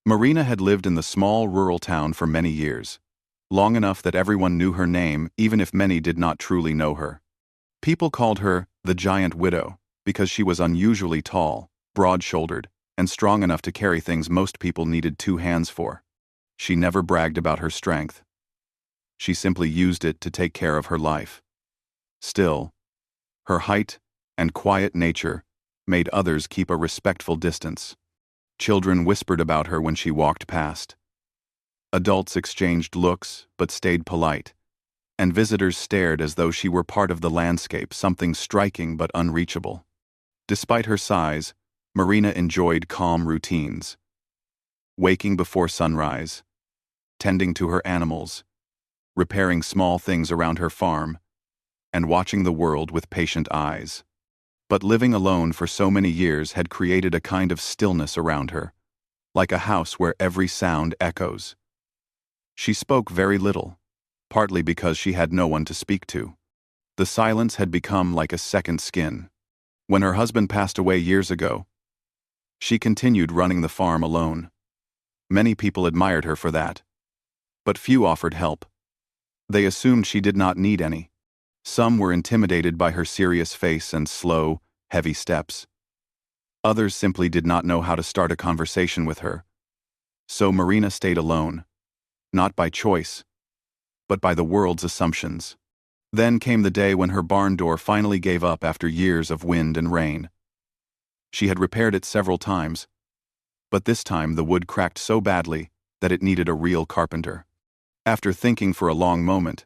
Marina had lived in the small rural town for many years, long enough that everyone knew her name even if many did not truly know her. People called her the Giant Widow because she was unusually tall, broad-shouldered, and strong enough to carry things most people needed two hands for. She never bragged about her strength. She simply used it to take care of her life. Still, her height and quiet nature made others keep a respectful distance. Children whispered about her when she walked past. Adults exchanged looks but stayed polite, and visitors stared as though she were part of the landscape, something striking but unreachable. Despite her size, Marina enjoyed calm routines. Waking before sunrise, tending to her animals, repairing small things around her farm, and watching the world with patient eyes. But living alone for so many years had created a kind of stillness around her, like a house where every sound echoes. She spoke very little, partly because she had no one to speak to. The silence had become like a second skin. When her husband passed away years ago, she continued running the farm alone. Many people admired her for that, but few offered help. They assumed she did not need any. Some were intimidated by her serious face and slow, heavy steps. Others simply did not know how to start a conversation with her. So Marina stayed alone, not by choice, but by the world's assumptions. Then came the day when her barn door finally gave up after years of wind and rain. She had repaired it several times, but this time the wood cracked so badly that it needed a real carpenter. After thinking for a long moment,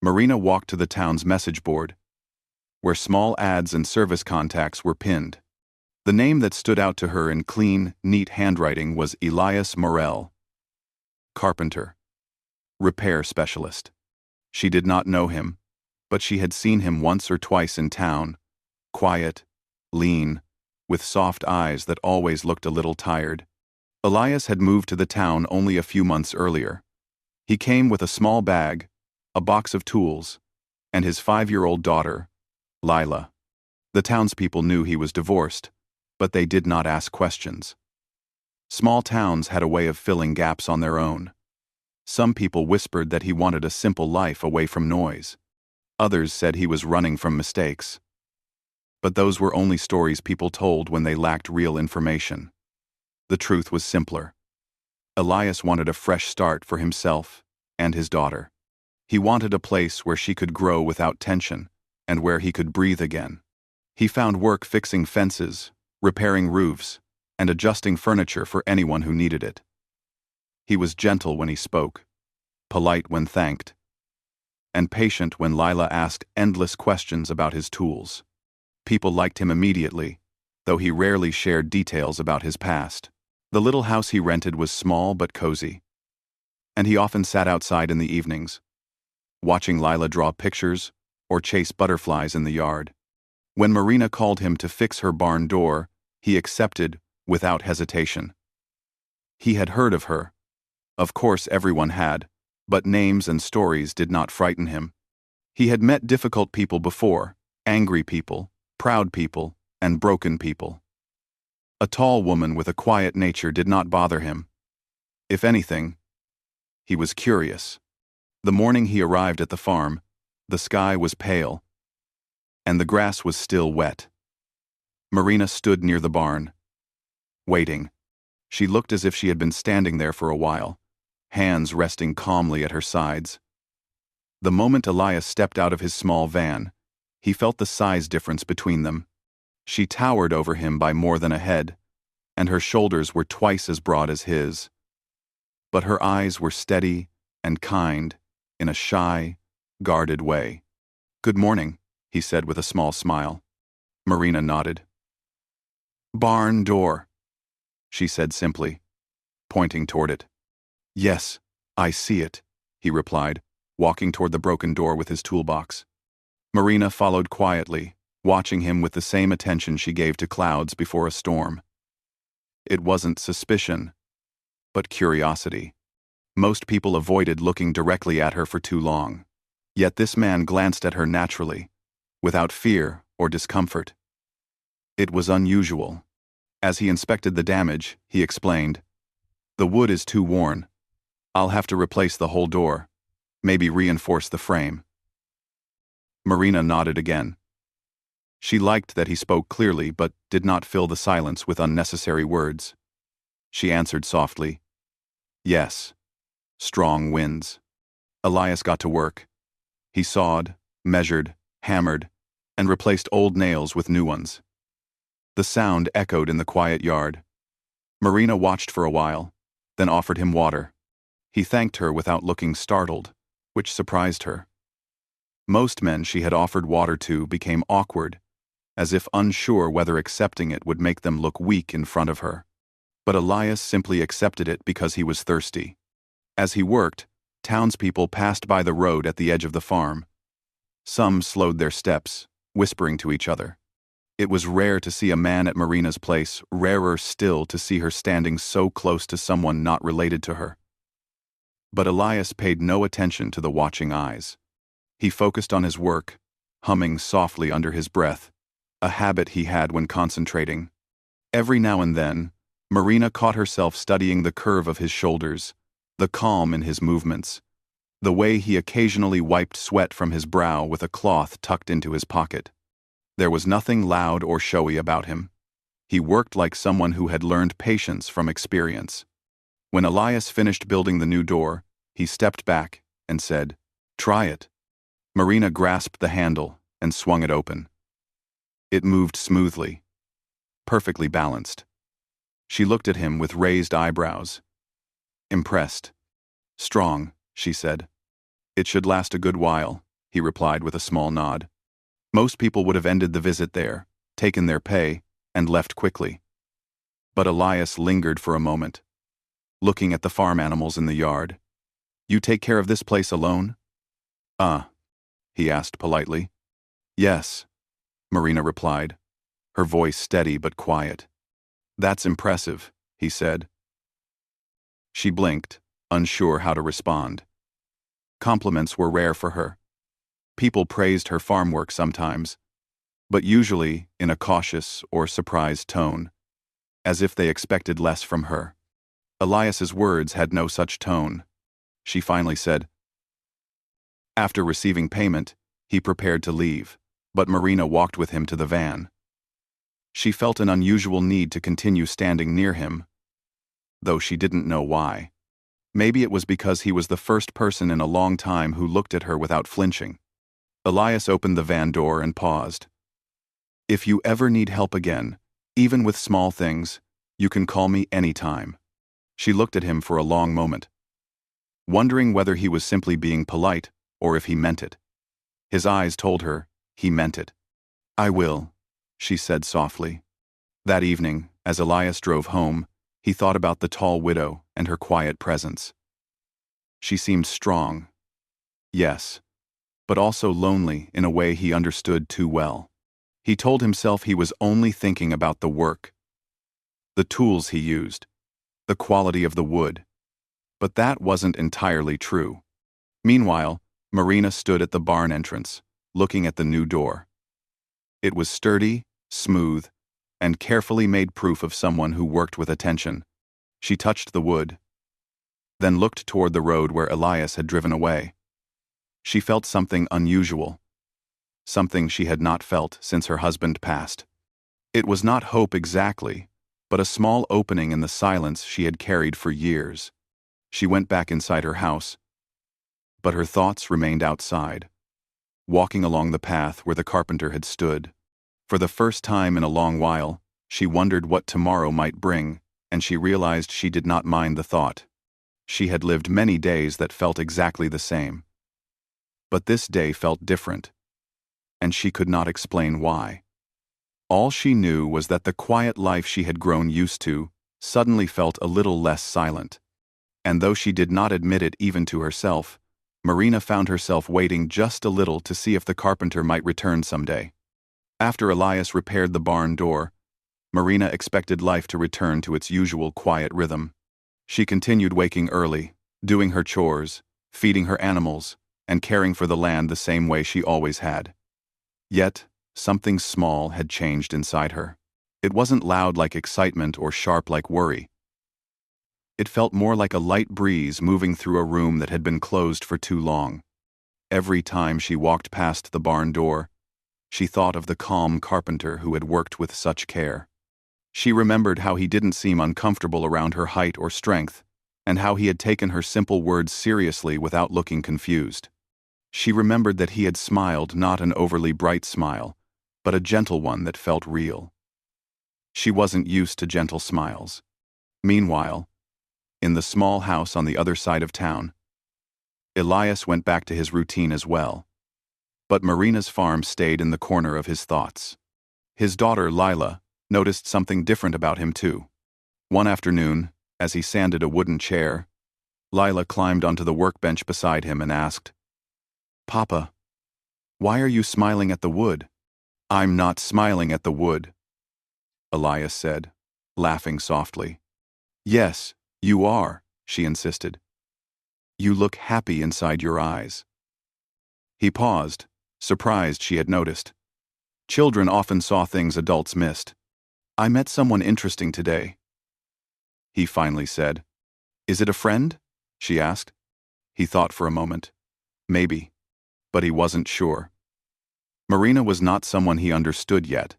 Marina walked to the town's message board, where small ads and service contacts were pinned. The name that stood out to her in clean, neat handwriting was Elias Morel. Carpenter. Repair specialist. She did not know him, but she had seen him once or twice in town, quiet, lean, with soft eyes that always looked a little tired. Elias had moved to the town only a few months earlier. He came with a small bag, a box of tools, and his 5-year-old daughter, Lila. The townspeople knew he was divorced, but they did not ask questions. Small towns had a way of filling gaps on their own. Some people whispered that he wanted a simple life away from noise. Others said he was running from mistakes. But those were only stories people told when they lacked real information. The truth was simpler. Elias wanted a fresh start for himself and his daughter. He wanted a place where she could grow without tension and where he could breathe again. He found work fixing fences, repairing roofs, and adjusting furniture for anyone who needed it. He was gentle when he spoke, polite when thanked, and patient when Lila asked endless questions about his tools. People liked him immediately, though he rarely shared details about his past. The little house he rented was small but cozy, and he often sat outside in the evenings, watching Lila draw pictures or chase butterflies in the yard. When Marina called him to fix her barn door, he accepted without hesitation. He had heard of her. Of course everyone had, but names and stories did not frighten him. He had met difficult people before, angry people, proud people, and broken people. A tall woman with a quiet nature did not bother him. If anything, he was curious. The morning he arrived at the farm, the sky was pale, and the grass was still wet. Marina stood near the barn, waiting. She looked as if she had been standing there for a while, hands resting calmly at her sides. The moment Elias stepped out of his small van, he felt the size difference between them. She towered over him by more than a head, and her shoulders were twice as broad as his. But her eyes were steady and kind in a shy, guarded way. "Good morning," he said with a small smile. Marina nodded. "Barn door," she said simply, pointing toward it. "Yes, I see it," he replied, walking toward the broken door with his toolbox. Marina followed quietly, watching him with the same attention she gave to clouds before a storm. It wasn't suspicion, but curiosity. Most people avoided looking directly at her for too long. Yet this man glanced at her naturally, without fear or discomfort. It was unusual. As he inspected the damage, he explained, The wood is too worn. I'll have to replace the whole door. Maybe reinforce the frame. Marina nodded again. She liked that he spoke clearly but did not fill the silence with unnecessary words. She answered softly, "Yes." Strong winds. Elias got to work. He sawed, measured, hammered, and replaced old nails with new ones. The sound echoed in the quiet yard. Marina watched for a while, then offered him water. He thanked her without looking startled, which surprised her. Most men she had offered water to became awkward, as if unsure whether accepting it would make them look weak in front of her. But Elias simply accepted it because he was thirsty. As he worked, townspeople passed by the road at the edge of the farm. Some slowed their steps, whispering to each other. It was rare to see a man at Marina's place, rarer still to see her standing so close to someone not related to her. But Elias paid no attention to the watching eyes. He focused on his work, humming softly under his breath, a habit he had when concentrating. Every now and then, Marina caught herself studying the curve of his shoulders, the calm in his movements, the way he occasionally wiped sweat from his brow with a cloth tucked into his pocket. There was nothing loud or showy about him. He worked like someone who had learned patience from experience. When Elias finished building the new door, he stepped back and said, "Try it." Marina grasped the handle and swung it open. It moved smoothly, perfectly balanced. She looked at him with raised eyebrows. Impressed. "Strong," she said. "It should last a good while," he replied with a small nod. Most people would have ended the visit there, taken their pay, and left quickly. But Elias lingered for a moment, looking at the farm animals in the yard. "You take care of this place alone?" He asked politely. "Yes," Marina replied, her voice steady but quiet. "That's impressive," he said. She blinked, unsure how to respond. Compliments were rare for her. People praised her farm work sometimes, but usually in a cautious or surprised tone, as if they expected less from her. Elias's words had no such tone. She finally said. After receiving payment, he prepared to leave, but Marina walked with him to the van. She felt an unusual need to continue standing near him, though she didn't know why. Maybe it was because he was the first person in a long time who looked at her without flinching. Elias opened the van door and paused. "If you ever need help again, even with small things, you can call me anytime." She looked at him for a long moment, wondering whether he was simply being polite or if he meant it. His eyes told her he meant it. "I will," she said softly. That evening, as Elias drove home, he thought about the tall widow and her quiet presence. She seemed strong, yes, but also lonely in a way he understood too well. He told himself he was only thinking about the work, the tools he used, the quality of the wood. But that wasn't entirely true. Meanwhile, Marina stood at the barn entrance, looking at the new door. It was sturdy, smooth, and carefully made proof of someone who worked with attention. She touched the wood, then looked toward the road where Elias had driven away. She felt something unusual, something she had not felt since her husband passed. It was not hope exactly, but a small opening in the silence she had carried for years. She went back inside her house, but her thoughts remained outside, walking along the path where the carpenter had stood. For the first time in a long while, she wondered what tomorrow might bring, and she realized she did not mind the thought. She had lived many days that felt exactly the same. But this day felt different, and she could not explain why. All she knew was that the quiet life she had grown used to suddenly felt a little less silent. And though she did not admit it even to herself, Marina found herself waiting just a little to see if the carpenter might return someday. After Elias repaired the barn door, Marina expected life to return to its usual quiet rhythm. She continued waking early, doing her chores, feeding her animals, and caring for the land the same way she always had. Yet, something small had changed inside her. It wasn't loud like excitement or sharp like worry. It felt more like a light breeze moving through a room that had been closed for too long. Every time she walked past the barn door, she thought of the calm carpenter who had worked with such care. She remembered how he didn't seem uncomfortable around her height or strength, and how he had taken her simple words seriously without looking confused. She remembered that he had smiled not an overly bright smile, but a gentle one that felt real. She wasn't used to gentle smiles. Meanwhile, in the small house on the other side of town, Elias went back to his routine as well. But Marina's farm stayed in the corner of his thoughts. His daughter, Lila, noticed something different about him too. One afternoon, as he sanded a wooden chair, Lila climbed onto the workbench beside him and asked, "Papa, why are you smiling at the wood?" "I'm not smiling at the wood," Elias said, laughing softly. "Yes, you are," she insisted. "You look happy inside your eyes." He paused, surprised she had noticed. Children often saw things adults missed. "I met someone interesting today," he finally said. "Is it a friend?" she asked. He thought for a moment. Maybe. But he wasn't sure. Marina was not someone he understood yet,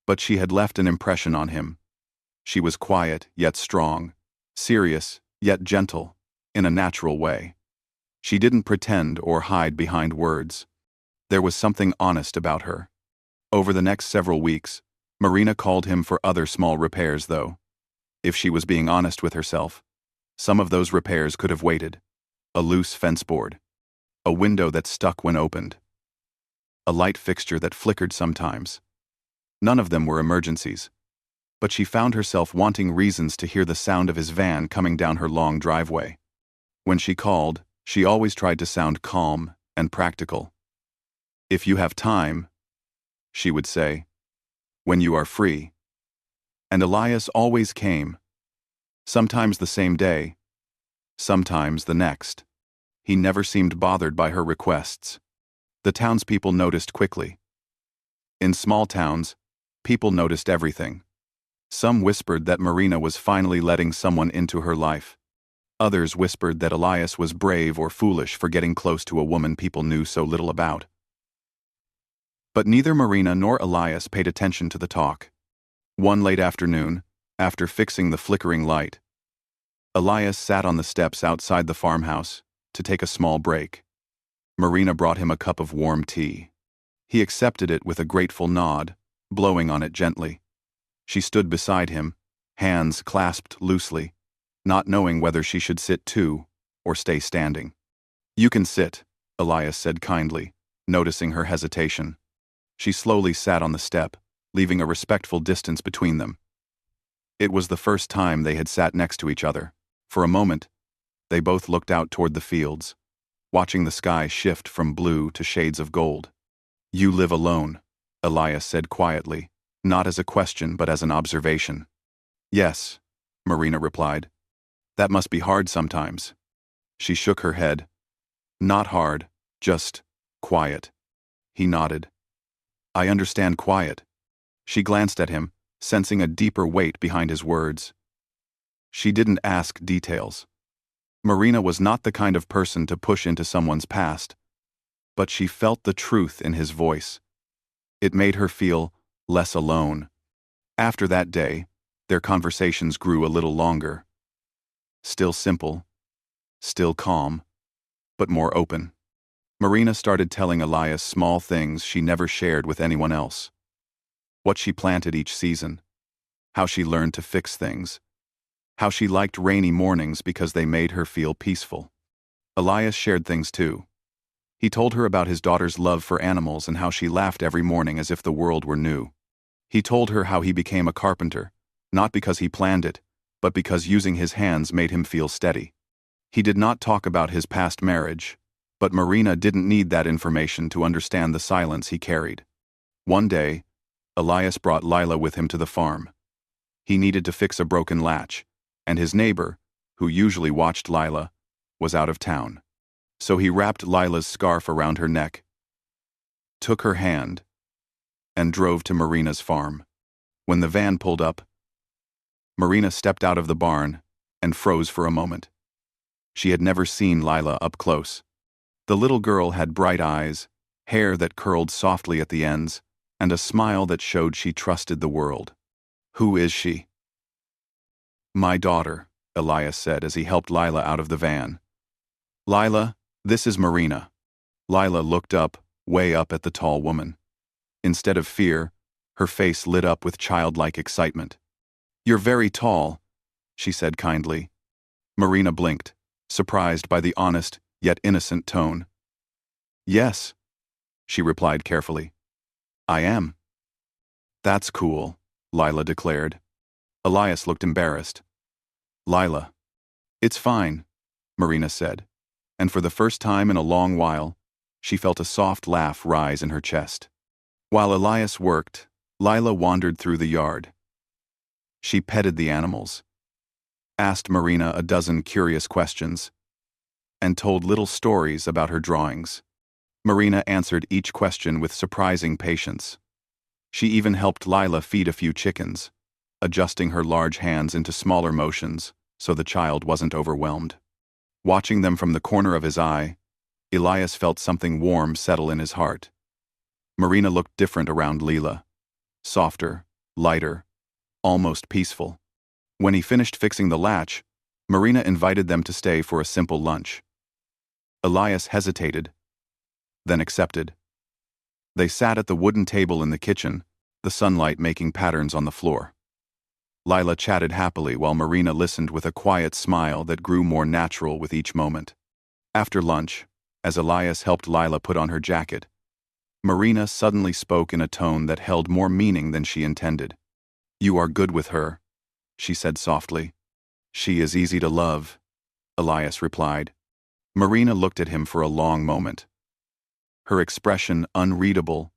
but she had left an impression on him. She was quiet, yet strong, serious, yet gentle, in a natural way. She didn't pretend or hide behind words. There was something honest about her. Over the next several weeks, Marina called him for other small repairs, though. If she was being honest with herself, some of those repairs could have waited. A loose fence board. A window that stuck when opened. A light fixture that flickered sometimes. None of them were emergencies. But she found herself wanting reasons to hear the sound of his van coming down her long driveway. When she called, she always tried to sound calm and practical. "If you have time," she would say, "when you are free." And Elias always came. Sometimes the same day, sometimes the next. He never seemed bothered by her requests. The townspeople noticed quickly. In small towns, people noticed everything. Some whispered that Marina was finally letting someone into her life. Others whispered that Elias was brave or foolish for getting close to a woman people knew so little about. But neither Marina nor Elias paid attention to the talk. One late afternoon, after fixing the flickering light, Elias sat on the steps outside the farmhouse to take a small break. Marina brought him a cup of warm tea. He accepted it with a grateful nod, blowing on it gently. She stood beside him, hands clasped loosely, not knowing whether she should sit too or stay standing. "You can sit," Elias said kindly, noticing her hesitation. She slowly sat on the step, leaving a respectful distance between them. It was the first time they had sat next to each other. For a moment, they both looked out toward the fields, watching the sky shift from blue to shades of gold. "You live alone," Elias said quietly, not as a question but as an observation. "Yes," Marina replied. "That must be hard sometimes." She shook her head. "Not hard, just quiet." He nodded. "I understand quiet." She glanced at him, sensing a deeper weight behind his words. She didn't ask details. Marina was not the kind of person to push into someone's past, but she felt the truth in his voice. It made her feel less alone. After that day, their conversations grew a little longer. Still simple, still calm, but more open. Marina started telling Elias small things she never shared with anyone else. What she planted each season, how she learned to fix things, how she liked rainy mornings because they made her feel peaceful. Elias shared things too. He told her about his daughter's love for animals and how she laughed every morning as if the world were new. He told her how he became a carpenter, not because he planned it, but because using his hands made him feel steady. He did not talk about his past marriage, but Marina didn't need that information to understand the silence he carried. One day, Elias brought Lila with him to the farm. He needed to fix a broken latch, and his neighbor, who usually watched Lila, was out of town. So he wrapped Lila's scarf around her neck, took her hand, and drove to Marina's farm. When the van pulled up, Marina stepped out of the barn and froze for a moment. She had never seen Lila up close. The little girl had bright eyes, hair that curled softly at the ends, and a smile that showed she trusted the world. "Who is she?" "My daughter," Elias said as he helped Lila out of the van. "Lila, this is Marina." Lila looked up, way up at the tall woman. Instead of fear, her face lit up with childlike excitement. "You're very tall," she said kindly. Marina blinked, surprised by the honest, yet innocent tone. "Yes," she replied carefully. "I am." "That's cool," Lila declared. Elias looked embarrassed. "Lila." "It's fine," Marina said, and for the first time in a long while, she felt a soft laugh rise in her chest. While Elias worked, Lila wandered through the yard. She petted the animals, asked Marina a dozen curious questions, and told little stories about her drawings. Marina answered each question with surprising patience. She even helped Lila feed a few chickens, adjusting her large hands into smaller motions so the child wasn't overwhelmed. Watching them from the corner of his eye, Elias felt something warm settle in his heart. Marina looked different around Lila. Softer, lighter, almost peaceful. When he finished fixing the latch, Marina invited them to stay for a simple lunch. Elias hesitated, then accepted. They sat at the wooden table in the kitchen, the sunlight making patterns on the floor. Lila chatted happily while Marina listened with a quiet smile that grew more natural with each moment. After lunch, as Elias helped Lila put on her jacket, Marina suddenly spoke in a tone that held more meaning than she intended. "You are good with her," she said softly. "She is easy to love," Elias replied. Marina looked at him for a long moment. Her expression unreadable,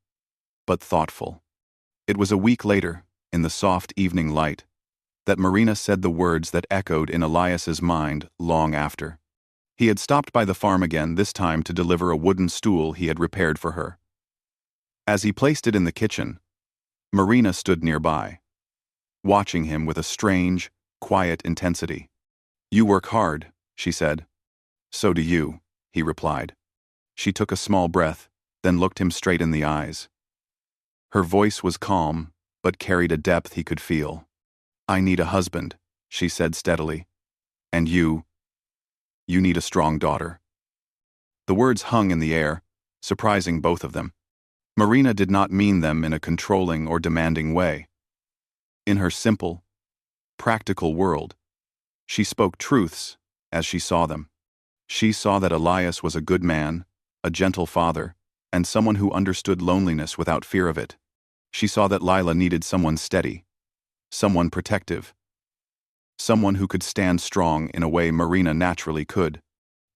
but thoughtful. It was a week later, in the soft evening light, that Marina said the words that echoed in Elias's mind long after. He had stopped by the farm again, this time to deliver a wooden stool he had repaired for her. As he placed it in the kitchen, Marina stood nearby, watching him with a strange, quiet intensity. "You work hard," she said. "So do you," he replied. She took a small breath, then looked him straight in the eyes. Her voice was calm, but carried a depth he could feel. "I need a husband," she said steadily. "And you need a strong daughter." The words hung in the air, surprising both of them. Marina did not mean them in a controlling or demanding way. In her simple, practical world, she spoke truths as she saw them. She saw that Elias was a good man, a gentle father, and someone who understood loneliness without fear of it. She saw that Lila needed someone steady, someone protective, someone who could stand strong in a way Marina naturally could.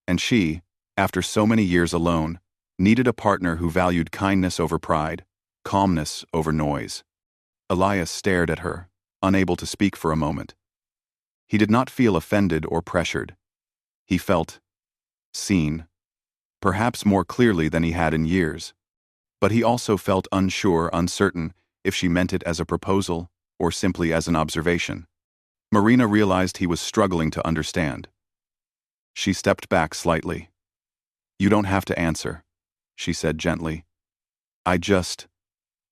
And she, after so many years alone, needed a partner who valued kindness over pride, calmness over noise. Elias stared at her, unable to speak for a moment. He did not feel offended or pressured. He felt seen, perhaps more clearly than he had in years. But he also felt unsure, uncertain if she meant it as a proposal or simply as an observation. Marina realized he was struggling to understand. She stepped back slightly. "You don't have to answer," she said gently. "I just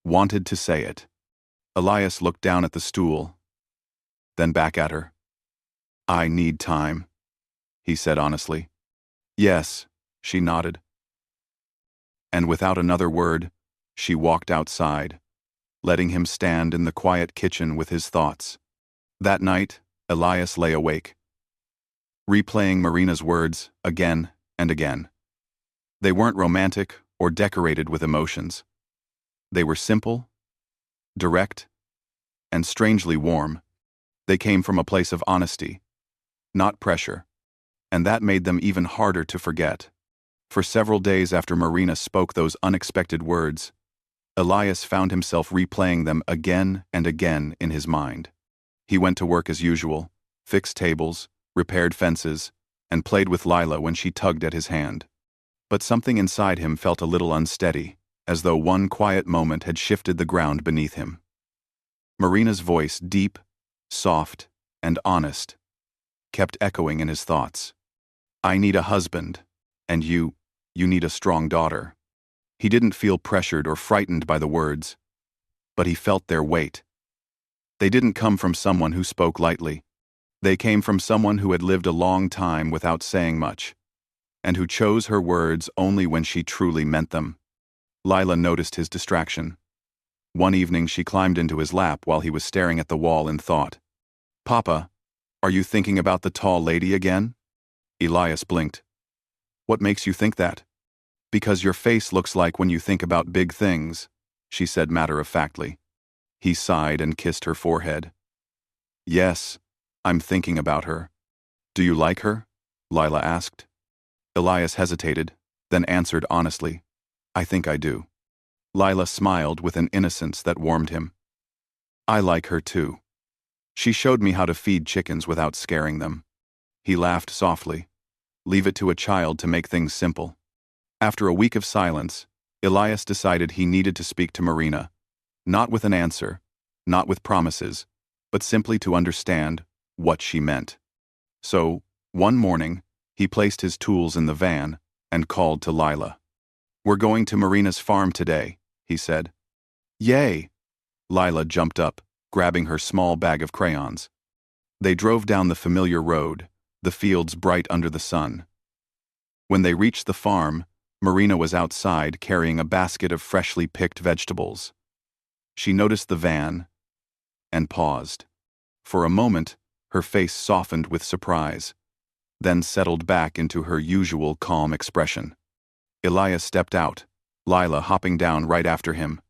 wanted to say it." Elias looked down at the stool, then back at her. "I need time," he said honestly. "Yes," she nodded. And without another word, she walked outside, letting him stand in the quiet kitchen with his thoughts. That night, Elias lay awake, replaying Marina's words again and again. They weren't romantic or decorated with emotions. They were simple, direct, and strangely warm. They came from a place of honesty, not pressure, and that made them even harder to forget. For several days after Marina spoke those unexpected words, Elias found himself replaying them again and again in his mind. He went to work as usual, fixed tables, repaired fences, and played with Lila when she tugged at his hand. But something inside him felt a little unsteady, as though one quiet moment had shifted the ground beneath him. Marina's voice, deep, soft, and honest, kept echoing in his thoughts. I need a husband, and you need a strong daughter. He didn't feel pressured or frightened by the words, but he felt their weight. They didn't come from someone who spoke lightly. They came from someone who had lived a long time without saying much, and who chose her words only when she truly meant them. Lila noticed his distraction. One evening she climbed into his lap while he was staring at the wall in thought. Papa, are you thinking about the tall lady again? Elias blinked. What makes you think that? Because your face looks like when you think about big things, she said matter-of-factly. He sighed and kissed her forehead. Yes, I'm thinking about her. Do you like her? Lila asked. Elias hesitated, then answered honestly. I think I do. Lila smiled with an innocence that warmed him. I like her too. She showed me how to feed chickens without scaring them. He laughed softly. Leave it to a child to make things simple. After a week of silence, Elias decided he needed to speak to Marina, not with an answer, not with promises, but simply to understand what she meant. So, one morning, he placed his tools in the van and called to Lila. We're going to Marina's farm today, he said. Yay! Lila jumped up, grabbing her small bag of crayons. They drove down the familiar road, the fields bright under the sun. When they reached the farm, Marina was outside carrying a basket of freshly picked vegetables. She noticed the van and paused. For a moment, her face softened with surprise, then settled back into her usual calm expression. Elias stepped out, Lila hopping down right after him.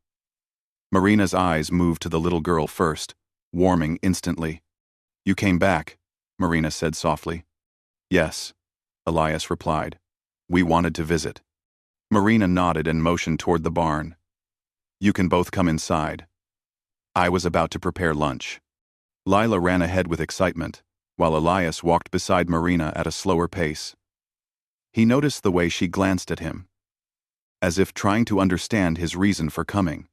Marina's eyes moved to the little girl first, warming instantly. You came back, Marina said softly. Yes, Elias replied. We wanted to visit. Marina nodded and motioned toward the barn. You can both come inside. I was about to prepare lunch. Lila ran ahead with excitement, while Elias walked beside Marina at a slower pace. He noticed the way she glanced at him, as if trying to understand his reason for coming.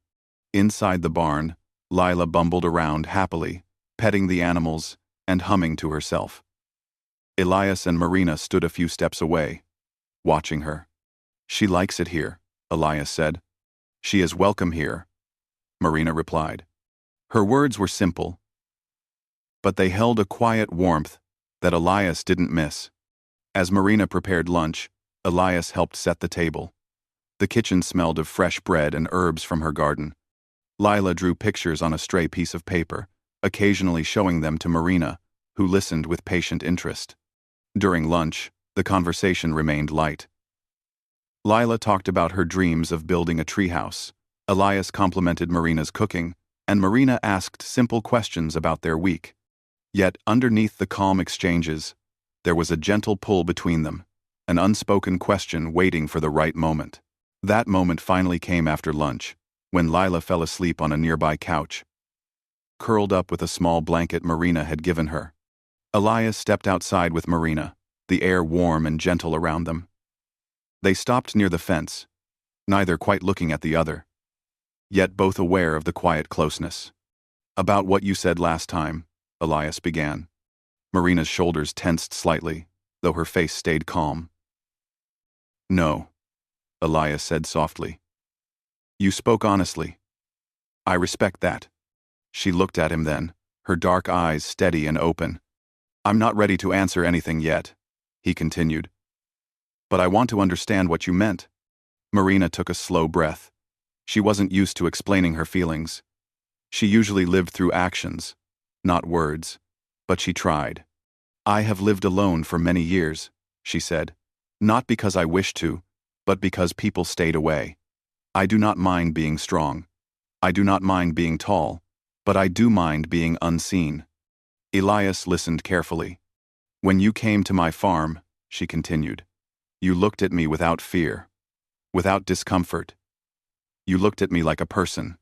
Inside the barn, Lila bumbled around happily, petting the animals and humming to herself. Elias and Marina stood a few steps away, watching her. She likes it here, Elias said. She is welcome here, Marina replied. Her words were simple, but they held a quiet warmth that Elias didn't miss. As Marina prepared lunch, Elias helped set the table. The kitchen smelled of fresh bread and herbs from her garden. Lila drew pictures on a stray piece of paper, occasionally showing them to Marina, who listened with patient interest. During lunch, the conversation remained light. Lila talked about her dreams of building a treehouse. Elias complimented Marina's cooking, and Marina asked simple questions about their week. Yet, underneath the calm exchanges, there was a gentle pull between them, an unspoken question waiting for the right moment. That moment finally came after lunch, when Lila fell asleep on a nearby couch, curled up with a small blanket Marina had given her. Elias stepped outside with Marina, the air warm and gentle around them. They stopped near the fence, neither quite looking at the other, yet both aware of the quiet closeness. About what you said last time, Elias began. Marina's shoulders tensed slightly, though her face stayed calm. No, Elias said softly. You spoke honestly. I respect that. She looked at him then, her dark eyes steady and open. I'm not ready to answer anything yet, he continued. But I want to understand what you meant. Marina took a slow breath. She wasn't used to explaining her feelings. She usually lived through actions, not words, but she tried. I have lived alone for many years, she said, not because I wished to, but because people stayed away. I do not mind being strong. I do not mind being tall, but I do mind being unseen. Elias listened carefully. When you came to my farm, she continued, you looked at me without fear, without discomfort. You looked at me like a person.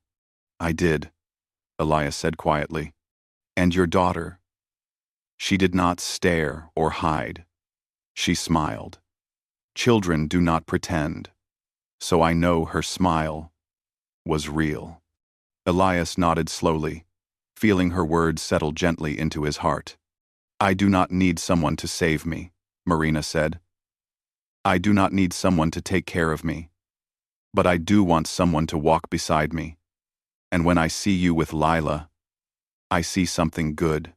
I did, Elias said quietly. And your daughter? She did not stare or hide. She smiled. Children do not pretend, so I know her smile was real. Elias nodded slowly, feeling her words settle gently into his heart. I do not need someone to save me, Marina said. I do not need someone to take care of me. But I do want someone to walk beside me. And when I see you with Lila, I see something good,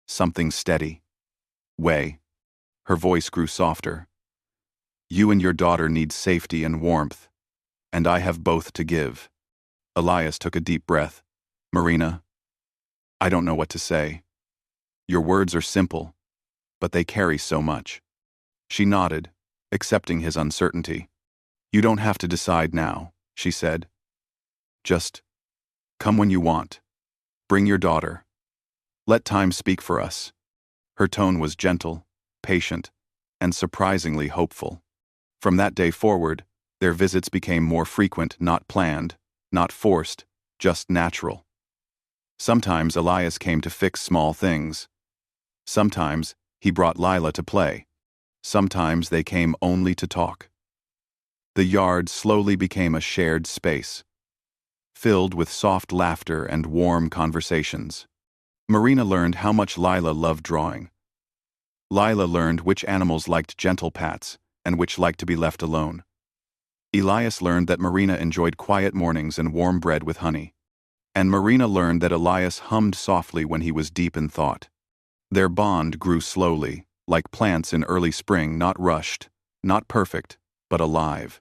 something steady. Way. Her voice grew softer. You and your daughter need safety and warmth, and I have both to give. Elias took a deep breath. Marina, I don't know what to say. Your words are simple, but they carry so much. She nodded, accepting his uncertainty. You don't have to decide now, she said. Just come when you want. Bring your daughter. Let time speak for us. Her tone was gentle, patient, and surprisingly hopeful. From that day forward, their visits became more frequent, not planned, not forced, just natural. Sometimes Elias came to fix small things. Sometimes he brought Lila to play. Sometimes they came only to talk. The yard slowly became a shared space, filled with soft laughter and warm conversations. Marina learned how much Lila loved drawing. Lila learned which animals liked gentle pats and which liked to be left alone. Elias learned that Marina enjoyed quiet mornings and warm bread with honey. And Marina learned that Elias hummed softly when he was deep in thought. Their bond grew slowly, like plants in early spring, not rushed, not perfect, but alive.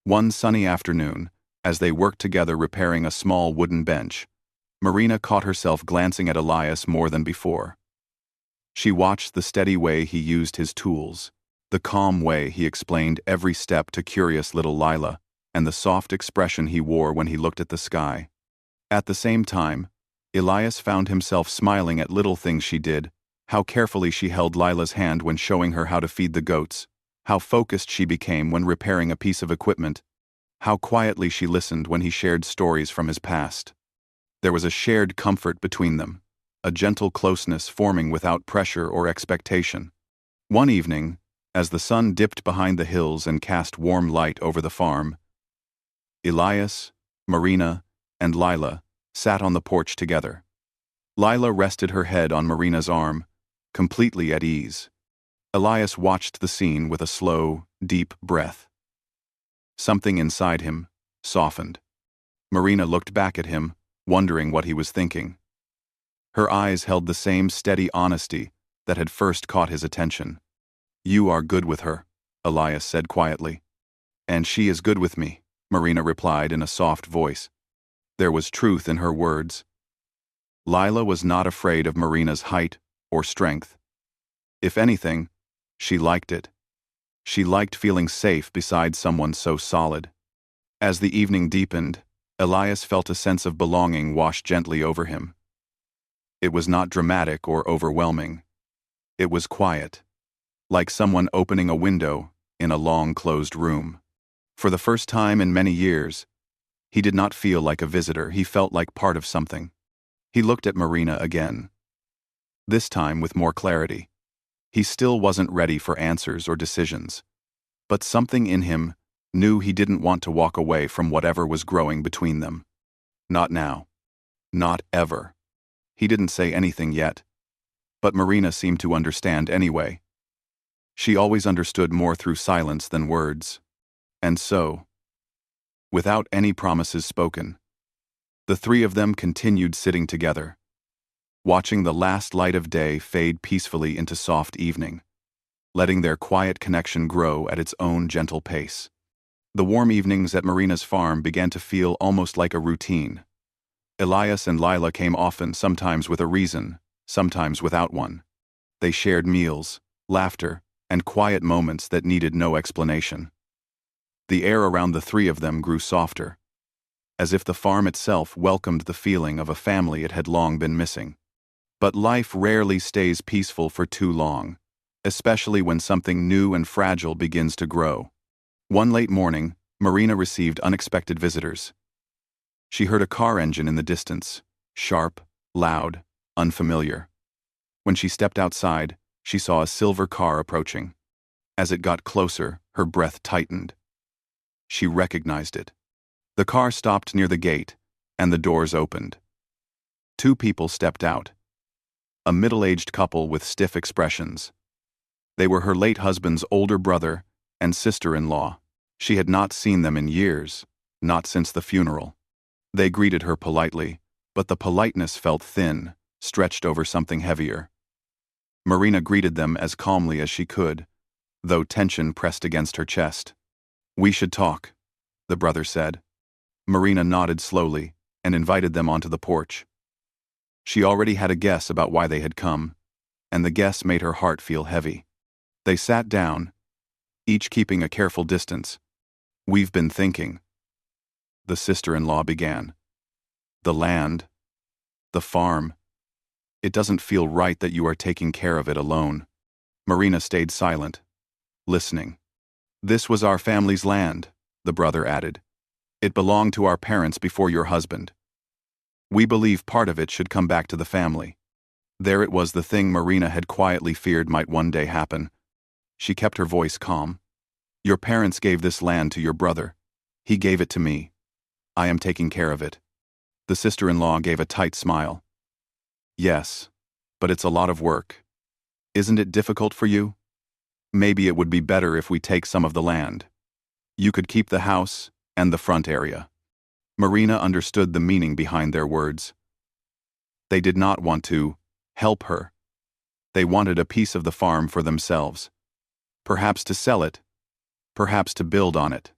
One sunny afternoon, as they worked together repairing a small wooden bench, Marina caught herself glancing at Elias more than before. She watched the steady way he used his tools, the calm way he explained every step to curious little Lila, and the soft expression he wore when he looked at the sky. At the same time, Elias found himself smiling at little things she did, how carefully she held Lila's hand when showing her how to feed the goats, how focused she became when repairing a piece of equipment, how quietly she listened when he shared stories from his past. There was a shared comfort between them, a gentle closeness forming without pressure or expectation. One evening, as the sun dipped behind the hills and cast warm light over the farm, Elias, Marina, and Lila sat on the porch together. Lila rested her head on Marina's arm, completely at ease. Elias watched the scene with a slow, deep breath. Something inside him softened. Marina looked back at him, wondering what he was thinking. Her eyes held the same steady honesty that had first caught his attention. You are good with her, Elias said quietly. And she is good with me, Marina replied in a soft voice. There was truth in her words. Lila was not afraid of Marina's height or strength. If anything, she liked it. She liked feeling safe beside someone so solid. As the evening deepened, Elias felt a sense of belonging wash gently over him. It was not dramatic or overwhelming. It was quiet, like someone opening a window in a long closed room. For the first time in many years, he did not feel like a visitor, he felt like part of something. He looked at Marina again. This time with more clarity. He still wasn't ready for answers or decisions. But something in him knew he didn't want to walk away from whatever was growing between them. Not now. Not ever. He didn't say anything yet. But Marina seemed to understand anyway. She always understood more through silence than words. And so, without any promises spoken, the three of them continued sitting together, watching the last light of day fade peacefully into soft evening, letting their quiet connection grow at its own gentle pace. The warm evenings at Marina's farm began to feel almost like a routine. Elias and Lila came often, sometimes with a reason, sometimes without one. They shared meals, laughter, and quiet moments that needed no explanation. The air around the three of them grew softer, as if the farm itself welcomed the feeling of a family it had long been missing. But life rarely stays peaceful for too long, especially when something new and fragile begins to grow. One late morning, Marina received unexpected visitors. She heard a car engine in the distance, sharp, loud, unfamiliar. When she stepped outside, she saw a silver car approaching. As it got closer, her breath tightened. She recognized it. The car stopped near the gate, and the doors opened. Two people stepped out. a middle-aged couple with stiff expressions. They were her late husband's older brother and sister-in-law. She had not seen them in years, not since the funeral. They greeted her politely, but the politeness felt thin, stretched over something heavier. Marina greeted them as calmly as she could, though tension pressed against her chest. "We should talk," the brother said. Marina nodded slowly and invited them onto the porch. She already had a guess about why they had come, and the guess made her heart feel heavy. They sat down, each keeping a careful distance. "We've been thinking," the sister-in-law began. "The land, the farm. It doesn't feel right that you are taking care of it alone." Marina stayed silent, listening. "This was our family's land," the brother added. "It belonged to our parents before your husband. We believe part of it should come back to the family." There it was, the thing Marina had quietly feared might one day happen. She kept her voice calm. "Your parents gave this land to your brother. He gave it to me. I am taking care of it." The sister-in-law gave a tight smile. "Yes, but it's a lot of work. Isn't it difficult for you? Maybe it would be better if we take some of the land. You could keep the house and the front area." Marina understood the meaning behind their words. They did not want to help her. They wanted a piece of the farm for themselves. Perhaps to sell it, perhaps to build on it.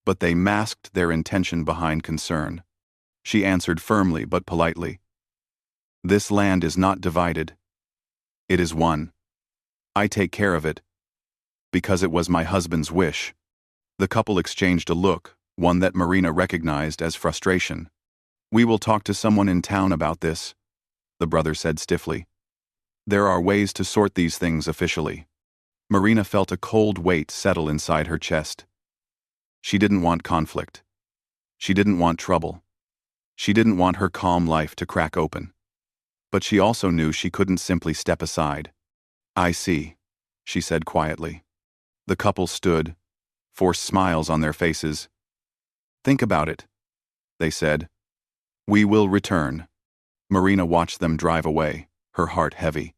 But they masked their intention behind concern. She answered firmly but politely. "This land is not divided. It is one. I take care of it, because it was my husband's wish." The couple exchanged a look, one that Marina recognized as frustration. "We will talk to someone in town about this," the brother said stiffly. "There are ways to sort these things officially." Marina felt a cold weight settle inside her chest. She didn't want conflict. She didn't want trouble. She didn't want her calm life to crack open. But she also knew she couldn't simply step aside. "I see," she said quietly. The couple stood, forced smiles on their faces. "Think about it," they said. "We will return." Marina watched them drive away, her heart heavy.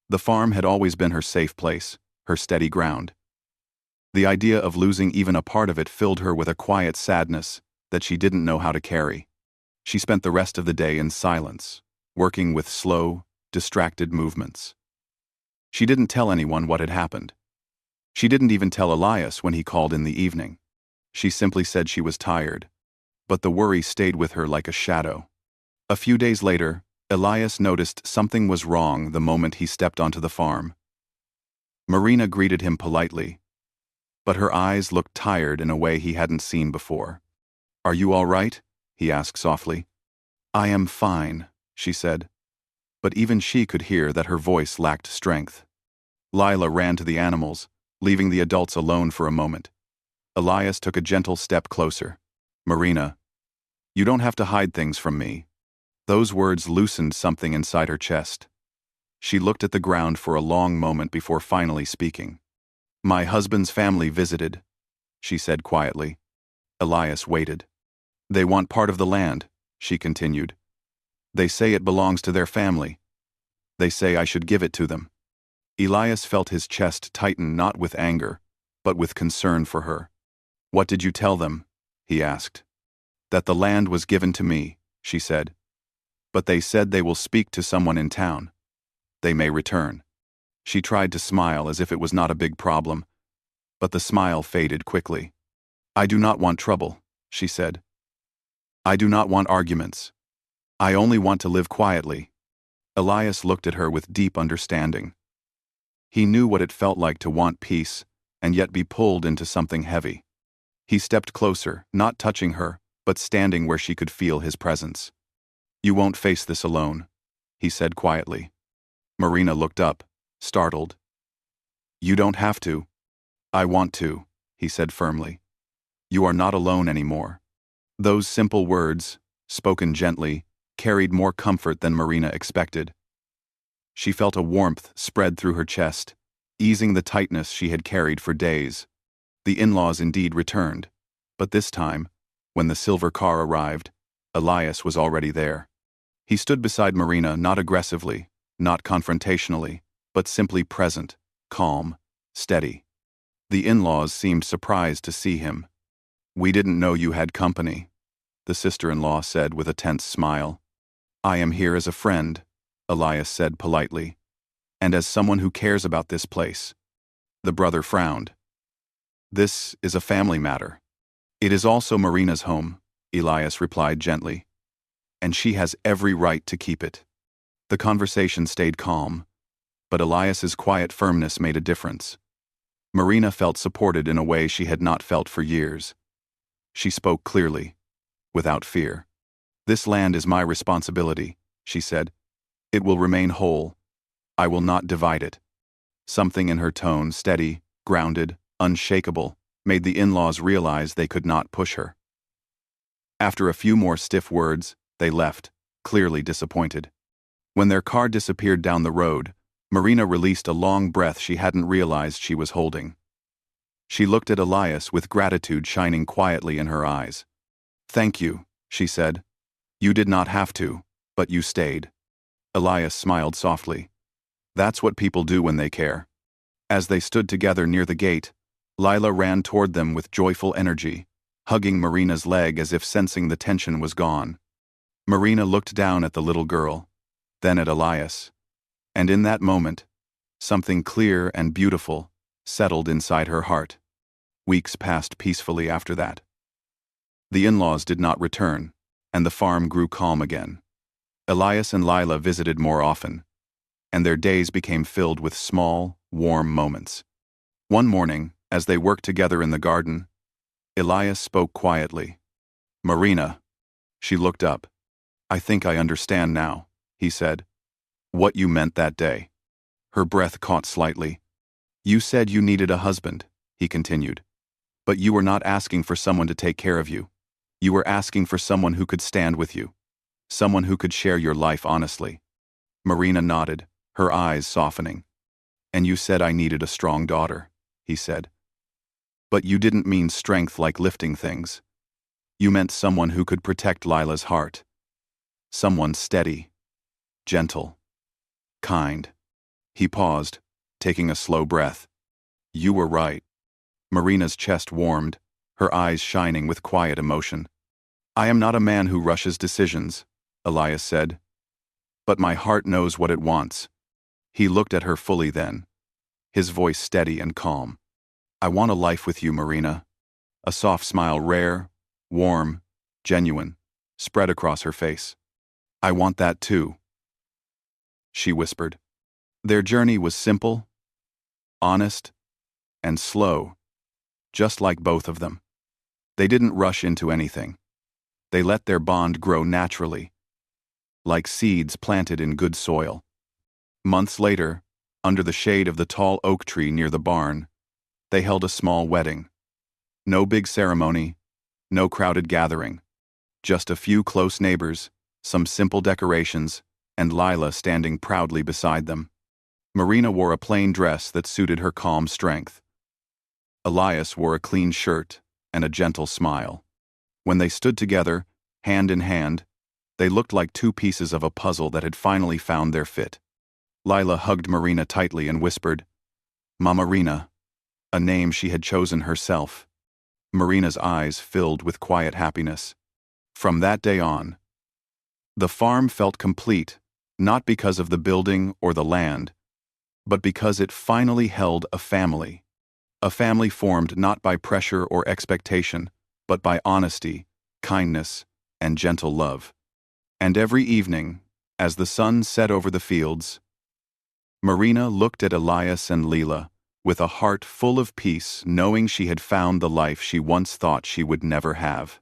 The farm had always been her safe place, her steady ground. The idea of losing even a part of it filled her with a quiet sadness that she didn't know how to carry. She spent the rest of the day in silence, working with slow, distracted movements. She didn't tell anyone what had happened. She didn't even tell Elias when he called in the evening. She simply said she was tired, but the worry stayed with her like a shadow. A few days later, Elias noticed something was wrong the moment he stepped onto the farm. Marina greeted him politely, but her eyes looked tired in a way he hadn't seen before. "Are you all right?" he asked softly. "I am fine," she said. But even she could hear that her voice lacked strength. Lila ran to the animals, leaving the adults alone for a moment. Elias took a gentle step closer. "Marina, you don't have to hide things from me." Those words loosened something inside her chest. She looked at the ground for a long moment before finally speaking. "My husband's family visited," she said quietly. Elias waited. "They want part of the land," she continued. "They say it belongs to their family. They say I should give it to them." Elias felt his chest tighten, not with anger, but with concern for her. "What did you tell them?" he asked. "That the land was given to me," she said. "But they said they will speak to someone in town. They may return." She tried to smile as if it was not a big problem, but the smile faded quickly. "I do not want trouble," she said. "I do not want arguments. I only want to live quietly." Elias looked at her with deep understanding. He knew what it felt like to want peace and yet be pulled into something heavy. He stepped closer, not touching her, but standing where she could feel his presence. "You won't face this alone," he said quietly. Marina looked up, startled. "You don't have to." "I want to," he said firmly. "You are not alone anymore." Those simple words, spoken gently, carried more comfort than Marina expected. She felt a warmth spread through her chest, easing the tightness she had carried for days. The in-laws indeed returned, but this time, when the silver car arrived, Elias was already there. He stood beside Marina, not aggressively, not confrontationally, but simply present, calm, steady. The in-laws seemed surprised to see him. "We didn't know you had company," the sister-in-law said with a tense smile. "I am here as a friend," Elias said politely, "and as someone who cares about this place." The brother frowned. "This is a family matter." "It is also Marina's home," Elias replied gently, "and she has every right to keep it." The conversation stayed calm, but Elias's quiet firmness made a difference. Marina felt supported in a way she had not felt for years. She spoke clearly, without fear. "This land is my responsibility," she said. "It will remain whole. I will not divide it." Something in her tone, steady, grounded, unshakable, made the in-laws realize they could not push her. After a few more stiff words, they left, clearly disappointed. When their car disappeared down the road, Marina released a long breath she hadn't realized she was holding. She looked at Elias with gratitude shining quietly in her eyes. "Thank you," she said. "You did not have to, but you stayed." Elias smiled softly. "That's what people do when they care." As they stood together near the gate, Lila ran toward them with joyful energy, hugging Marina's leg as if sensing the tension was gone. Marina looked down at the little girl, then at Elias, and in that moment, something clear and beautiful settled inside her heart. Weeks passed peacefully after that. The in-laws did not return, and the farm grew calm again. Elias and Lila visited more often, and their days became filled with small, warm moments. One morning, as they worked together in the garden, Elias spoke quietly. "Marina." She looked up. "I think I understand now," he said. "What you meant that day." Her breath caught slightly. "You said you needed a husband," he continued. "But you were not asking for someone to take care of you. You were asking for someone who could stand with you. Someone who could share your life honestly." Marina nodded, her eyes softening. "And you said I needed a strong daughter," he said. "But you didn't mean strength like lifting things. You meant someone who could protect Lila's heart. Someone steady, gentle, kind." He paused, taking a slow breath. "You were right." Marina's chest warmed, her eyes shining with quiet emotion. "I am not a man who rushes decisions," Elias said. "But my heart knows what it wants." He looked at her fully then, his voice steady and calm. "I want a life with you, Marina." A soft smile, rare, warm, genuine, spread across her face. "I want that too," she whispered. Their journey was simple, honest, and slow, just like both of them. They didn't rush into anything. They let their bond grow naturally, like seeds planted in good soil. Months later, under the shade of the tall oak tree near the barn, they held a small wedding. No big ceremony, no crowded gathering. Just a few close neighbors, some simple decorations, and Lila standing proudly beside them. Marina wore a plain dress that suited her calm strength. Elias wore a clean shirt and a gentle smile. When they stood together, hand in hand, they looked like two pieces of a puzzle that had finally found their fit. Lila hugged Marina tightly and whispered, "Mamarina," a name she had chosen herself. Marina's eyes filled with quiet happiness. From that day on, the farm felt complete, not because of the building or the land, but because it finally held a family formed not by pressure or expectation, but by honesty, kindness, and gentle love. And every evening, as the sun set over the fields, Marina looked at Elias and Lila with a heart full of peace, knowing she had found the life she once thought she would never have.